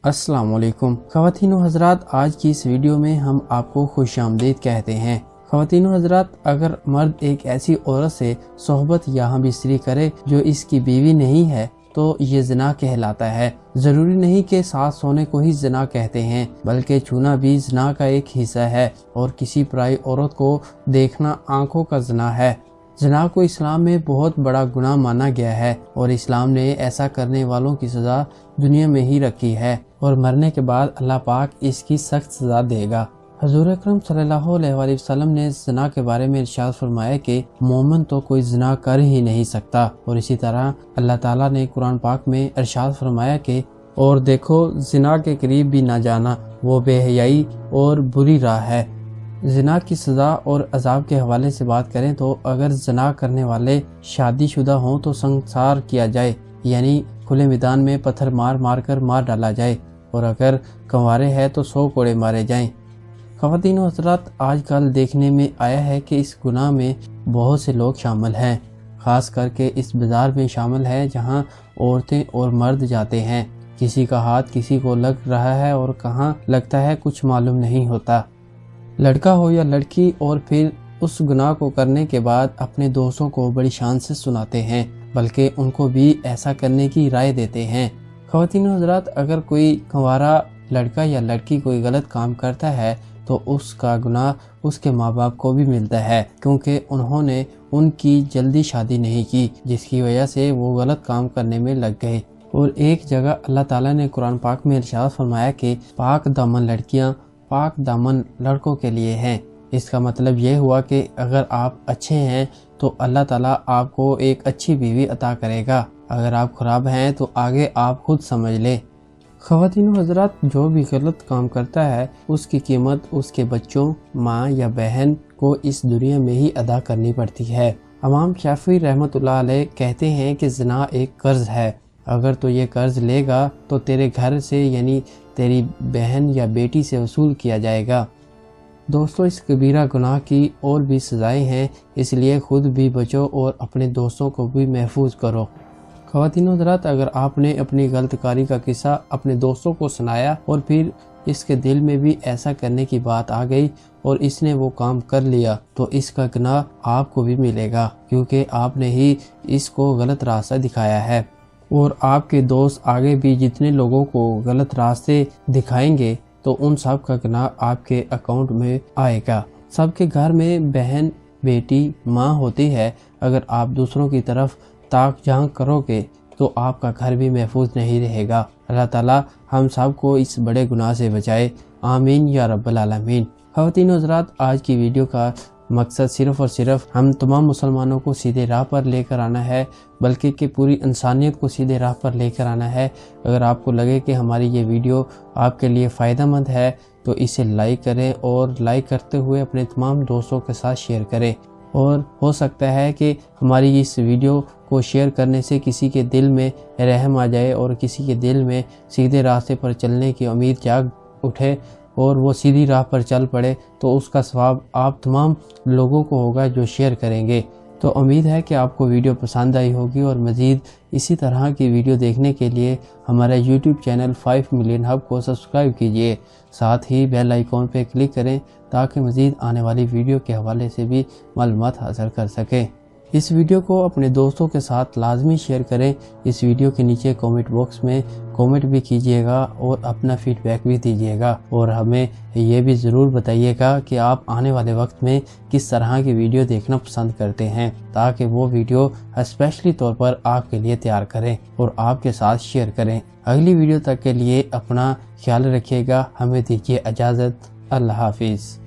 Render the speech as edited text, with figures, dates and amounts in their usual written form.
अस्सलाम वालेकुम ख़वातीन व हज़रात, आज की इस वीडियो में हम आपको खुश आमदीद कहते हैं। ख़वातीन व हज़रात, अगर मर्द एक ऐसी औरत से सोहबत या हम बिस्तरी करे जो इसकी बीवी नहीं है तो ये ज़िना कहलाता है। ज़रूरी नहीं कि साथ सोने को ही ज़िना कहते हैं, बल्कि छूना भी ज़िना का एक हिस्सा है और किसी पराई औरत को देखना आंखों का ज़िना है। ज़िना को इस्लाम में बहुत बड़ा गुनाह माना गया है और इस्लाम ने ऐसा करने वालों की सज़ा दुनिया में ही रखी है और मरने के बाद अल्लाह पाक इसकी सख्त सज़ा देगा। हज़ूर अकरम सल्लल्लाहु अलैहि वसल्लम ने ज़िना के बारे में इरशाद फरमाया कि मोमिन तो कोई ज़िना कर ही नहीं सकता। और इसी तरह अल्लाह ताला ने कुरान पाक में इरशाद फरमाया कि और देखो ज़िना के करीब भी ना जाना, वो बेहयाई और बुरी राह है। ज़िना की सज़ा और अजाब के हवाले से बात करें तो अगर ज़िना करने वाले शादीशुदा हों तो संसार किया जाए, यानी खुले मैदान में पत्थर मार मार कर मार डाला जाए, और अगर कंवारे हैं तो 100 कोड़े मारे जाएं। ख़वातीन व हज़रात, आजकल देखने में आया है कि इस गुनाह में बहुत से लोग शामिल हैं, ख़ास करके इस बाज़ार में शामिल है जहां औरतें और मर्द जाते हैं। किसी का हाथ किसी को लग रहा है और कहां लगता है कुछ मालूम नहीं होता। लड़का हो या लड़की, और फिर उस गुनाह को करने के बाद अपने दोस्तों को बड़ी शान से सुनाते हैं, बल्कि उनको भी ऐसा करने की राय देते हैं। ख़वातीन व हज़रात, अगर कोई कंवारा लड़का या लड़की कोई गलत काम करता है तो उसका गुनाह उसके माँ बाप को भी मिलता है, क्योंकि उन्होंने उनकी जल्दी शादी नहीं की, जिसकी वजह से वो गलत काम करने में लग गए। और एक जगह अल्लाह ताला ने कुरान पाक में इरशाद फरमाया कि पाक दामन लड़कियां पाक दामन लड़कों के लिए हैं। इसका मतलब ये हुआ कि अगर आप अच्छे हैं तो अल्लाह ताला आपको एक अच्छी बीवी अता करेगा, अगर आप खराब हैं तो आगे आप खुद समझ लें। ख़वातीन व हज़रात, जो भी गलत काम करता है उसकी कीमत उसके बच्चों, माँ या बहन को इस दुनिया में ही अदा करनी पड़ती है। इमाम शाफ़ी रहमतुल्लाह अलैह कहते हैं कि ज़िना एक कर्ज है, अगर तो ये कर्ज लेगा तो तेरे घर से यानी तेरी बहन या बेटी से वसूल किया जाएगा। दोस्तों, इस कबीरा गुनाह की और भी सज़ाएं हैं, इसलिए खुद भी बचो और अपने दोस्तों को भी महफूज करो। ख़वातीन व हज़रात, अगर आपने अपनी गलतकारी का किस्सा अपने दोस्तों को सुनाया और फिर इसके दिल में भी ऐसा करने की बात आ गई और इसने वो काम कर लिया तो इसका गुनाह आपको भी मिलेगा, क्योंकि आपने ही इसको गलत रास्ता दिखाया है। और आपके दोस्त आगे भी जितने लोगों को गलत रास्ते दिखाएंगे तो उन सब का गुनाह आपके अकाउंट में आएगा। सबके घर में बहन, बेटी, माँ होती है। अगर आप दूसरों की तरफ ताक झांक करोगे तो आपका घर भी महफूज नहीं रहेगा। अल्लाह ताला हम सब को इस बड़े गुनाह से बचाए, आमीन या रब्बल आलमीन। ख़वातीन व हज़रात, आज की वीडियो का मकसद सिर्फ़ और सिर्फ हम तमाम मुसलमानों को सीधे राह पर लेकर आना है, बल्कि कि पूरी इंसानियत को सीधे राह पर लेकर आना है। अगर आपको लगे कि हमारी ये वीडियो आपके लिए फ़ायदेमंद है तो इसे लाइक करें और लाइक करते हुए अपने तमाम दोस्तों के साथ शेयर करें। और हो सकता है कि हमारी इस वीडियो को शेयर करने से किसी के दिल में रहम आ जाए और किसी के दिल में सीधे रास्ते पर चलने की उम्मीद जाग उठे और वो सीधी राह पर चल पड़े, तो उसका सवाब आप तमाम लोगों को होगा जो शेयर करेंगे। तो उम्मीद है कि आपको वीडियो पसंद आई होगी और मज़ीद इसी तरह की वीडियो देखने के लिए हमारा यूट्यूब चैनल 5 मिलियन हब को सब्सक्राइब कीजिए। साथ ही बेल आइकॉन पर क्लिक करें ताकि मज़ीद आने वाली वीडियो के हवाले से भी मालूमात हासिल कर सकें। इस वीडियो को अपने दोस्तों के साथ लाजमी शेयर करें। इस वीडियो के नीचे कमेंट बॉक्स में कमेंट भी कीजिएगा और अपना फीडबैक भी दीजिएगा, और हमें ये भी ज़रूर बताइएगा कि आप आने वाले वक्त में किस तरह की वीडियो देखना पसंद करते हैं, ताकि वो वीडियो स्पेशली तौर पर आपके लिए तैयार करें और आपके साथ शेयर करें। अगली वीडियो तक के लिए अपना ख्याल रखिएगा। हमें दीजिए इजाज़त। अल्लाह हाफिज़।